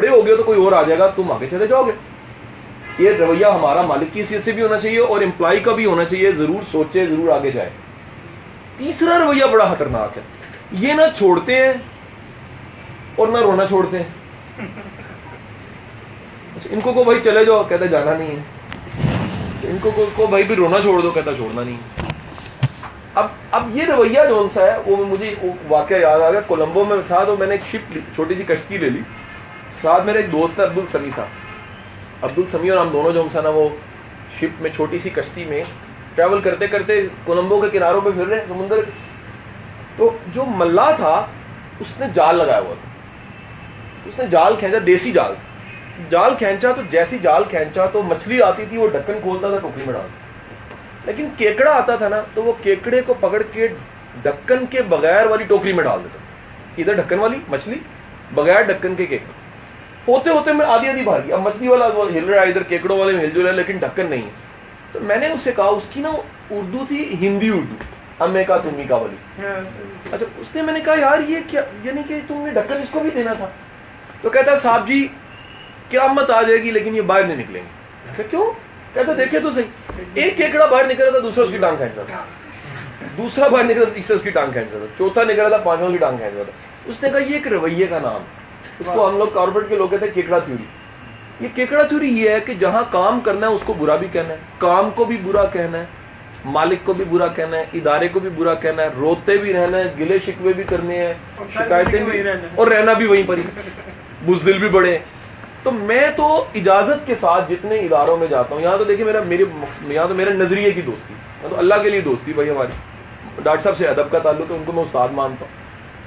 بڑے ہو گئے تو کوئی اور آ جائے گا, تم آگے چلے جاؤ گے. یہ رویہ ہمارا مالک کی حیثیت سے بھی ہونا چاہیے اور امپلائی کا بھی ہونا چاہیے, ضرور سوچے ضرور آگے جائے. تیسرا رویہ بڑا خطرناک ہے, یہ نہ چھوڑتے ہیں اور نہ رونا چھوڑتے ہیں. ان کو بھائی چلے جاؤ, کہتا جانا نہیں ہے. ان کو بھائی بھی رونا چھوڑ دو, کہتا چھوڑنا نہیں ہے. اب یہ رویہ جو سا ہے وہ مجھے واقعہ یاد آ گیا. کولمبو میں تھا تو میں نے ایک شپ لی, چھوٹی سی کشتی لے لی. ساتھ میرے ایک دوست ہے عبدالسمی صاحب, عبدالسمی, اور ہم دونوں جو نا وہ شپ میں چھوٹی سی کشتی میں ٹریول کرتے کرتے کولمبو کے کناروں پہ پھر رہے ہیں سمندر. تو جو ملا تھا اس نے جال لگایا ہوا تھا, اس نے جال کھینچا, دیسی جال جال کھینچا. تو جیسی جال کھینچا تو مچھلی آتی تھی, وہ ڈھکن کھولتا تھا, ٹوکری میں ڈالتا. لیکن کیکڑا آتا تھا نا تو وہ کیکڑے کو پکڑ کے ڈھکن کے بغیر والی ٹوکری میں ڈال دیتا. ادھر ڈھکن والی مچھلی, بغیر ڈھکن کے کیکڑے. ہوتے ہوتے میں آدھی بھاگ گیا. اب مچھلی والا وہ ہل رہا ہے, ادھر کیکڑوں والے میں ہل جل رہا ہے, لیکن ڈھکن نہیں ہے. تو میں نے اس سے کہا, اس کی نا اردو تھی, ہندی اردو, امے کا تمی کا والی. اچھا, اس نے, میں نے کہا یار یہ کیا, یعنی کہ تم نے ڈھکن اس کو بھی دینا تھا. تو کہتا صاحب جی قیامت آ جائے گی لیکن یہ باہر نہیں نکلیں گے. کیوں؟ کہتا دیکھے تو صحیح, ایک کیکڑا باہر نکل رہا تھا, دوسرا اس کی ٹانگ کھینچ رہا تھا, دوسرا باہر نکل رہا تھا, تیسرا اس کی ٹانگ کھینچ رہا تھا, چوتھا نکل رہا تھا, پانچواں کی ٹانگ کھینچ رہا تھا. اس نے کہا یہ ایک رویے کا نام, اس کو ہم لوگ کارپوریٹ کے لوگ کہتے ہیں کیکڑا تھیوری. یہ کیکڑا تھیوری یہ ہے کہ جہاں کام کرنا ہے اس کو برا بھی کہنا ہے, کام کو بھی برا کہنا ہے, مالک کو بھی برا کہنا ہے, ادارے کو بھی برا کہنا ہے, روتے بھی رہنا ہے, گلے شکوے بھی کرنے ہیں, شکایتیں بھی, اور رہنا بھی وہیں پر ہی, بزدل بھی بڑے. تو میں تو اجازت کے ساتھ جتنے اداروں میں جاتا ہوں, یہاں تو دیکھیں یہاں تو میرے نظریے کی دوستی, تو اللہ کے لیے دوستی بھائی ہماری. ڈاکٹر صاحب سے ادب کا تعلق ہے, ان کو میں استاد مانتا ہوں.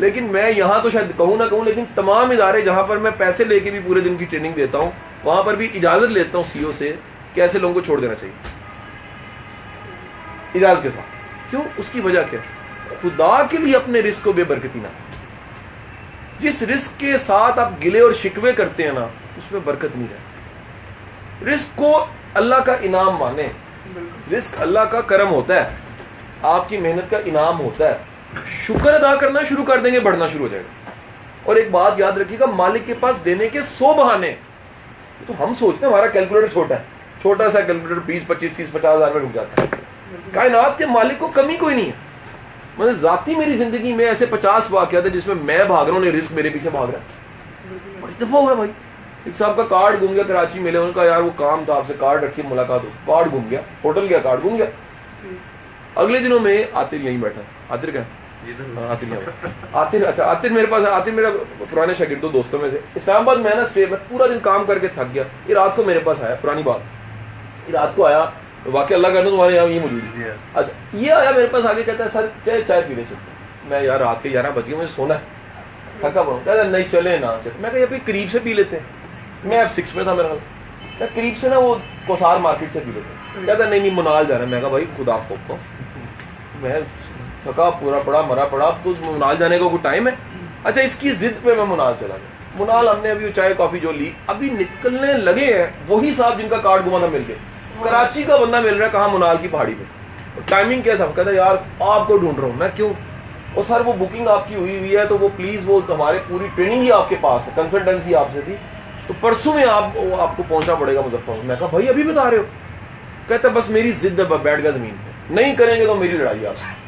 لیکن میں یہاں تو شاید کہوں نہ کہوں, لیکن تمام ادارے جہاں پر میں پیسے لے کے بھی پورے دن کی ٹریننگ دیتا ہوں, وہاں پر بھی اجازت لیتا ہوں سی او سے کہ ایسے لوگوں کو چھوڑ دینا چاہیے اجازت کے ساتھ. کیوں؟ اس کی وجہ کیا؟ خدا کے لیے اپنے رزق کو بے برکتی نہ. جس رزق کے ساتھ آپ گلے اور شکوے کرتے ہیں نا, اس میں برکت نہیں رہتی. رزق کو اللہ کا انعام مانے, رزق اللہ کا کرم ہوتا ہے, آپ کی محنت کا انعام ہوتا ہے. شکر ادا کرنا شروع کر دیں گے, بڑھنا شروع ہو جائے گا. اور ایک بات یاد رکھیے گا, مالک کے پاس دینے کے 100 بہانے. تو ہم سوچتے ہیں ہمارا کیلکولیٹر چھوٹا ہے, چھوٹا سا کیلکولیٹر 20 25 30 50 ہزار میں رک جاتا ہے. کائنات کے مالک کو کمی کوئی نہیں ہے. مطلب ذاتی میری زندگی میں ایسے 50 واقعات ہیں جس میں بھاگ رہا ہوں, نہیں رزق میرے پیچھے بھاگ رہا ہے. بڑی دفعہ ہوا بھائی, ایک صاحب کا کارڈ گم گیا, کراچی ملے, ان کا یار وہ کام تھا, آپ سے کارڈ رکھی, ملاقات ہو, کارڈ گم گیا, ہوٹل گیا, کارڈ گم گیا. اگلے دنوں میں عاطر یہیں بیٹھا. عاطر کیا؟ عاطر, اچھا عاطر میرے پاس, عاطر میرا پرانے شاگرد دوستوں میں سے. اسلام آباد میں نا اسٹے میں پورا دن کام کر کے تھک گیا. یہ رات کو میرے پاس آیا, پرانی بات, یہ رات کو آیا, واقعی اللہ کرنا تمہارے یہاں یہ موجود ہے. اچھا یہ آیا میرے پاس, آگے کہتا ہے سر چائے پی لے چلتے. میں یار رات کے 11 بج گئے, مجھے سونا ہے, تھکا پڑا. کہتا نہیں چلے نا. میں کہا یہ قریب سے پی لیتے ہیں. میں اب 6 میں تھا میرا, قریب سے نا وہ کوسار مارکیٹ سے پی لیتے ہیں. کہتا نہیں منال جانا ہے. میں کہا بھائی خدا کو, میں تھکا پورا پڑا, مرا پڑا, تو منال جانے کا کوئی ٹائم ہے؟ اچھا اس کی ضد پہ میں منال چلا گیا. منال ہم نے ابھی چائے کافی جو لی, ابھی نکلنے لگے ہیں, وہی صاحب جن کا کارڈ گما تھا مل گئے. کراچی کا بندہ مل رہا ہے, کہاں؟ منال کی پہاڑی پہ. ٹائمنگ کیا صاحب؟ کہتا ہے یار آپ کو ڈھونڈ رہا ہوں. میں کیوں؟ اور سر وہ بکنگ آپ کی ہوئی ہے, تو وہ پلیز وہ ہمارے پوری ٹریننگ ہی آپ کے پاس ہے, کنسلٹنسی آپ سے تھی, تو پرسوں میں آپ کو پہنچنا پڑے گا مظفر. میں کہا بھائی ابھی بتا رہے ہو؟ کہتا بس میری ضد ہے, بیٹھ گیا زمین پہ, نہیں کریں گے تو میری لڑائی آپ سے.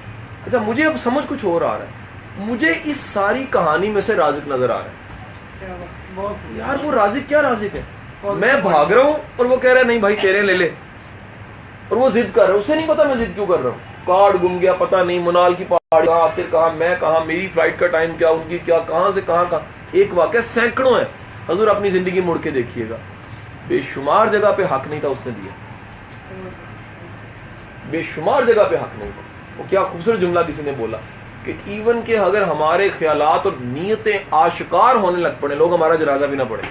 اچھا مجھے اب سمجھ کچھ اور آ رہا ہے, مجھے اس ساری کہانی میں سے رازق نظر آ رہا ہے. یار وہ رازق کیا رازق ہے؟ میں بھاگ رہا ہوں اور وہ کہہ رہا ہے نہیں بھائی تیرے لے لے, اور وہ ضد کر رہا ہے. اسے نہیں پتا میں ضد کیوں کر رہا ہوں. کارڈ گم گیا, پتا نہیں, منال کی پہاڑی کہاں, آخر کہاں, میں کہاں, میری فلائٹ کا ٹائم کیا, ان کی کیا, کہاں سے کہاں. ایک واقعہ سینکڑوں ہے. حضور اپنی زندگی مڑ کے دیکھیے گا, بے شمار جگہ پہ حق نہیں تھا اس نے دیا, بے شمار جگہ پہ حق نہیں تھا. وہ کیا خوبصورت جملہ کسی نے بولا کہ ایون کہ اگر ہمارے خیالات اور نیتیں آشکار ہونے لگ پڑے, لوگ ہمارا جنازہ بھی نہ پڑھیں,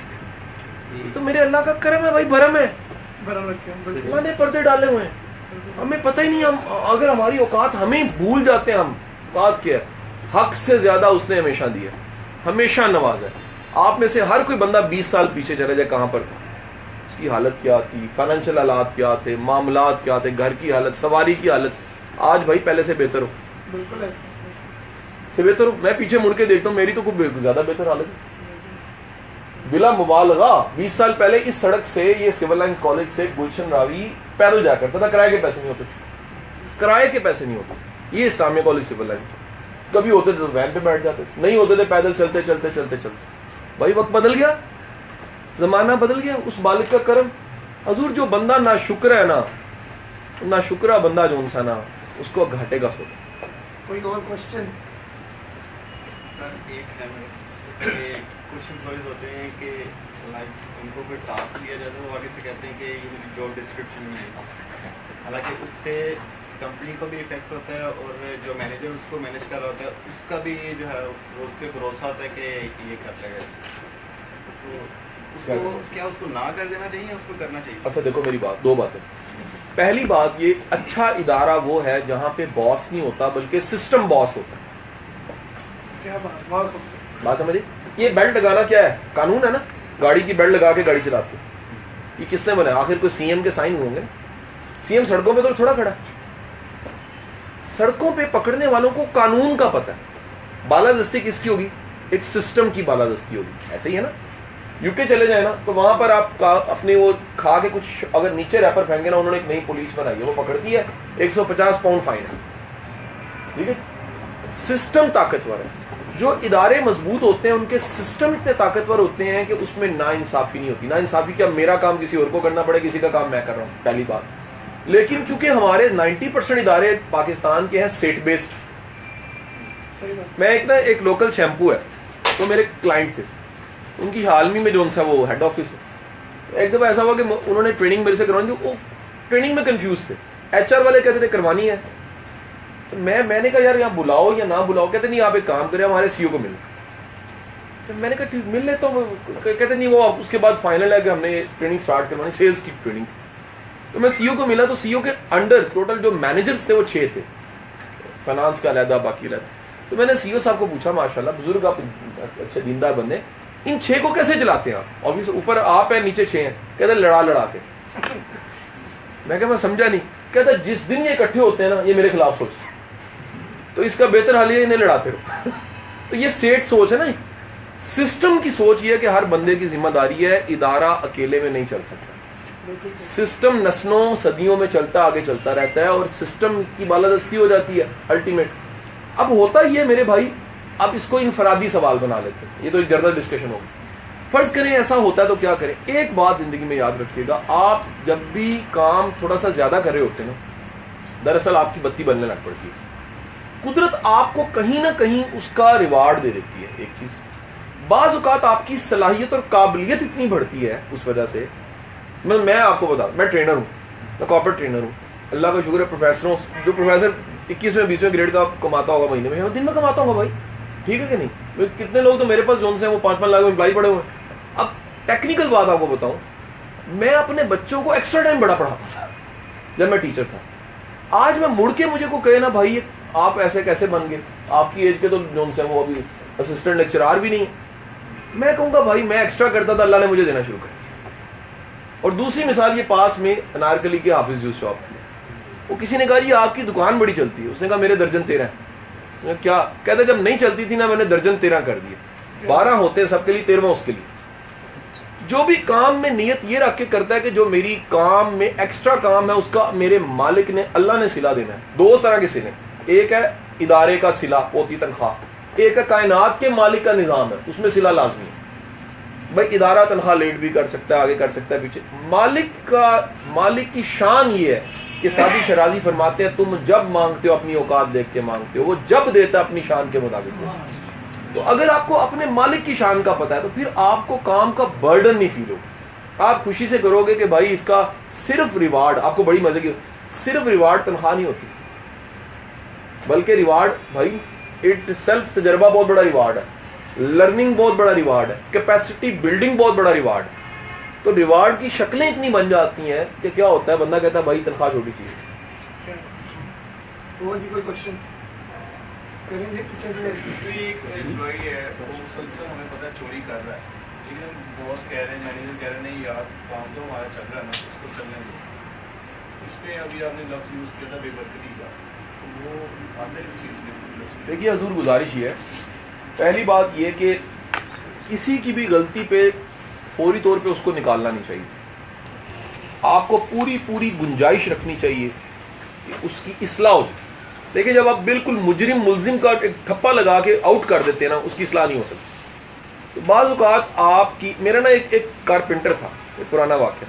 تو میرے اللہ کا کرم ہے بھائی, بھرم ہے. اللہ نے پردے ڈالے ہوئے ہیں, ہمیں پتہ ہی نہیں. ہم اگر ہماری اوقات ہمیں بھول جاتے ہیں, ہم اوقات کیا ہے, حق سے زیادہ اس نے ہمیشہ دیا, ہمیشہ نوازا ہے. آپ میں سے ہر کوئی بندہ 20 سال پیچھے چلا جائے, کہاں پر تھا, اس کی حالت کیا تھی, فائنینشیل حالات کیا تھے, معاملات کیا تھے, گھر کی حالت, سواری کی حالت. آج بھائی پہلے سے بہتر ہو, بالکل سے بہتر ہو. میں پیچھے مڑ کے دیکھتا ہوں, میری تو کچھ زیادہ بہتر حالت ہے. بلا مبالغہ 20 سال پہلے اس سڑک سے یہ سول لائنز کالج سے گلشن راوی پیدل جا کرتا تھا, کرائے کے پیسے نہیں ہوتے, کرائے کے پیسے نہیں ہوتے. یہ اسلامیہ کالج سول لائنز, کبھی ہوتے تھے تو وین پہ بیٹھ جاتے, نہیں ہوتے تھے پیدل چلتے چلتے چلتے چلتے. بھائی وقت بدل گیا, زمانہ بدل گیا, اس مالک کا کرم. حضور جو بندہ نا شکر ہے نا شکرہ بندہ جو انسان نا, اس کو گھاٹے کا سوچا. کوئی اور کوشچن؟ سر ایک ہے کہ کچھ امپلائیز ہوتے ہیں کہ لائک ان کو کوئی ٹاسک دیا جاتا ہے تو آگے سے کہتے ہیں کہ یہ میری جاب ڈسکرپشن میں نہیں تھا, حالانکہ اس سے کمپنی کو بھی افیکٹ ہوتا ہے اور جو مینیجر اس کو مینیج کر رہا ہوتا ہے اس کا بھی جو ہے وہ اس کے بھروسہ ہوتا ہے کہ یہ کر لے گا. تو اس کو کیا اس کو نہ کر دینا چاہیے, اس کو کرنا چاہیے؟ اچھا دیکھو میری بات, دو باتیں. پہلی بات یہ اچھا ادارہ وہ ہے جہاں پہ باس نہیں ہوتا بلکہ سسٹم باس ہوتا ہے. کیا بات سمجھے؟ یہ بیلٹ لگانا کیا ہے, قانون ہے نا, گاڑی کی بیلٹ لگا کے گاڑی چلاتے. یہ کس نے بنایا؟ آخر کوئی سی ایم کے سائن ہوں گے. سی ایم سڑکوں پہ تو تھوڑا کھڑا, سڑکوں پہ پکڑنے والوں کو قانون کا پتہ ہے. بالادستی کس کی ہوگی؟ ایک سسٹم کی بالادستی ہوگی. ایسے ہی ہے نا, یو کے چلے جائیں نا تو وہاں پر آپ اپنے وہ کھا کے کچھ اگر نیچے ریپر پھینکے نا, انہوں نے ایک نئی پولیس بنائی ہے, وہ پکڑتی ہے, 150 پاؤنڈ فائن ہے. ٹھیک ہے, سسٹم طاقتور ہے. جو ادارے مضبوط ہوتے ہیں ان کے سسٹم اتنے طاقتور ہوتے ہیں کہ اس میں نا انصافی نہیں ہوتی. نا انصافی کیا, میرا کام کسی اور کو کرنا پڑے, کسی کا کام میں کر رہا ہوں, پہلی بات. لیکن کیونکہ ہمارے 90% ادارے پاکستان کے ہیں سیٹ بیسڈ. میں ایک لوکل شیمپو ہے, تو میرے کلائنٹ تھے, ان کی حالمی میں جو ان سا وہ ہیڈ آفس ہے. ایک دفعہ ایسا ہوا کہ انہوں نے ٹریننگ میرے سے کروانی تھی, وہ ٹریننگ میں کنفیوز تھے. ایچ آر والے کہتے تھے کروانی ہے, تو میں نے کہا یار یہاں بلاؤ یا نہ بلاؤ. کہتے نہیں آپ ایک کام کریں, ہمارے سی او کو ملیں. تو میں نے کہا ٹھیک مل لیتا ہوں. کہتے نہیں وہ اس کے بعد فائنل ہے کہ ہم نے ٹریننگ اسٹارٹ کروانی, سیلس کی ٹریننگ. تو میں سی او کو ملا, تو سی او کے انڈر ٹوٹل جو مینیجرز تھے وہ 6 تھے, فائنانس کا علیحدہ, باقی علیحدہ. تو میں نے سی او صاحب کو پوچھا, ماشاء اللہ بزرگ آپ اچھے دیندار بندے, ان 6 کو کیسے چلاتے ہیں آپ؟ آفس اوپر آپ ہیں, نیچے 6 ہیں. کہتے لڑا کے. میں کہا میں سمجھا نہیں. کہتا جس دن یہ اکٹھے ہوتے ہیں نا یہ میرے خلاف سوچتے ہیں, تو اس کا بہتر حال یہ انہیں لڑاتے رہو. تو یہ سیٹ سوچ ہے نا, سسٹم کی سوچ یہ ہے کہ ہر بندے کی ذمہ داری ہے, ادارہ اکیلے میں نہیں چل سکتا. سسٹم نسلوں صدیوں میں چلتا آگے چلتا رہتا ہے اور سسٹم کی بالادستی ہو جاتی ہے الٹیمیٹ. اب ہوتا ہی ہے میرے بھائی, اب اس کو انفرادی سوال بنا لیتے ہیں, یہ تو ایک جنرل ڈسکشن ہوگی. فرض کریں ایسا ہوتا ہے تو کیا کریں؟ ایک بات زندگی میں یاد رکھیے گا, آپ جب بھی کام تھوڑا سا زیادہ کر رہے ہوتے ہیں نا, دراصل آپ کی بتی بننے لگ پڑتی ہے. قدرت آپ کو کہیں نہ کہیں اس کا ریوارڈ دے دیتی ہے. ایک چیز, بعض اوقات آپ کی صلاحیت اور قابلیت اتنی بڑھتی ہے اس وجہ سے. میں آپ کو بتا, میں ٹرینر ہوں, میں کارپوریٹ ٹرینر ہوں, اللہ کا شکر ہے. پروفیسروں, جو پروفیسر 21ویں 20ویں گریڈ کا کماتا ہوگا مہینے میں, دن میں کماتا ہوں بھائی, ٹھیک ہے کہ نہیں؟ کتنے لوگ تو میرے پاس جون سے ہیں وہ 5-5 لاکھ امپلائی پڑے ہوئے ہیں. اب ٹیکنیکل بات آپ کو بتاؤں, میں اپنے بچوں کو ایکسٹرا ٹائم بڑا پڑھاتا تھا جب میں ٹیچر تھا. آج میں مڑ کے مجھے کو کہے نا بھائی آپ ایسے کیسے بن گئے, آپ کی ایج کے تو جون سے وہ ابھی اسسٹنٹ لیکچرار بھی نہیں ہے, میں کہوں گا بھائی میں ایکسٹرا کرتا تھا, اللہ نے مجھے دینا شروع کر دیا. اور دوسری مثال, یہ پاس میں انارکلی کے حافظ جوس شاپ ہے, وہ کسی نے کہا جی آپ کی دکان بڑی چلتی ہے, اس نے کہا میرے درجن 13 ہیں. کیا کہتے جب نہیں چلتی تھی نا میں نے درجن 13 کر دیے. 12 ہوتے ہیں سب کے لیے, 13واں اس کے لیے. جو بھی کام میں نیت یہ رکھ کے کرتا ہے کہ جو میری کام میں ایکسٹرا کام ہے اس کا میرے مالک نے, اللہ نے صلہ دینا ہے. 2 طرح کے صلے, ایک ہے ادارے کا صلہ ہوتی تنخواہ, ایک ہے کائنات کے مالک کا نظام ہے, اس میں صلہ لازمی ہے. بھائی ادارہ تنخواہ لیٹ بھی کر سکتا ہے, آگے کر سکتا ہے, پیچھے. مالک کی شان یہ ہے کہ سادی شرازی فرماتے ہیں تم جب مانگتے ہو اپنی اوقات دیکھ کے مانگتے ہو, وہ جب دیتا ہے اپنی شان کے مطابق دیتا ہے. تو اگر آپ کو اپنے مالک کی شان کا پتہ ہے تو پھر آپ کو کام کا برڈن نہیں فیل ہوگا. آپ خوشی سے کرو گے کہ بھائی اس کا صرف ریوارڈ آپ کو بڑی مزے کی, صرف ریوارڈ تنخواہ نہیں ہوتی, بلکہ ریوارڈ بھائی اٹ سیلف تجربہ بہت بڑا ریوارڈ ہے, لرننگ بہت بڑا ریوارڈ ہے, کیپیسٹی بلڈنگ بہت بڑا ریوارڈ ہے. تو ریوارڈ کی شکلیں اتنی بن جاتی ہیں کہ کیا ہوتا ہے, بندہ کہتا ہے بھائی تنخواہ چھوٹی چیز ہے. کوئی کوشچن کریں گے؟ ایک امپلائی ہے وہ مسلسل ہمیں پتہ چوری کر رہا ہے, لیکن باس کہہ رہے ہیں, مینیجر کہہ رہے ہیں نہیں یار کام تو ہمارا چل رہا ہے نا, اس کو چلنے دو. اس پہ ابھی آپ نے لفظ یوز کیا تھا بے برکتی کا, تو وہ آتا ہے اس چیز میں. دیکھیے حضور گزارش یہ ہے, پہلی بات یہ کہ کسی کی بھی غلطی پہ فوری طور پہ اس کو نکالنا نہیں چاہیے. آپ کو پوری گنجائش رکھنی چاہیے کہ اس کی اصلاح ہو جائے. دیکھیں جب آپ بالکل مجرم ملزم کا ایک ٹھپا لگا کے آؤٹ کر دیتے ہیں نا, اس کی اصلاح نہیں ہو سکتی. تو بعض اوقات آپ کی, میرا نا ایک کارپینٹر تھا, ایک پرانا واقعہ,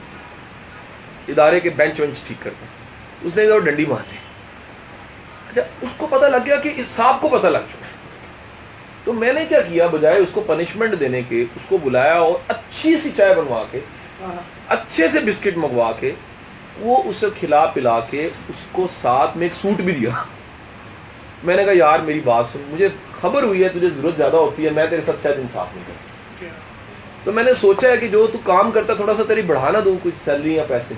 ادارے کے بینچ ونچ ٹھیک کرتا, اس نے ڈنڈی مار دی. اچھا اس کو پتہ لگ گیا کہ اس صاحب کو پتہ لگ چکا. تو میں نے کیا کیا, بجائے اس کو پنشمنٹ دینے کے اس کو بلایا اور اچھی سی چائے بنوا کے, اچھے سے بسکٹ منگوا کے, وہ اسے کھلا پلا کے اس کو ساتھ میں ایک سوٹ بھی دیا. میں نے کہا یار میری بات سن, مجھے خبر ہوئی ہے تجھے ضرورت زیادہ ہوتی ہے, میں تیرے ساتھ شاید انصاف نہیں کرتا. تو میں نے سوچا ہے کہ جو تو کام کرتا تھوڑا سا تیری بڑھانا دوں کچھ سیلری یا پیسے.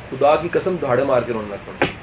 خدا کی قسم دہاڑے مار کے رونے لگ پڑا.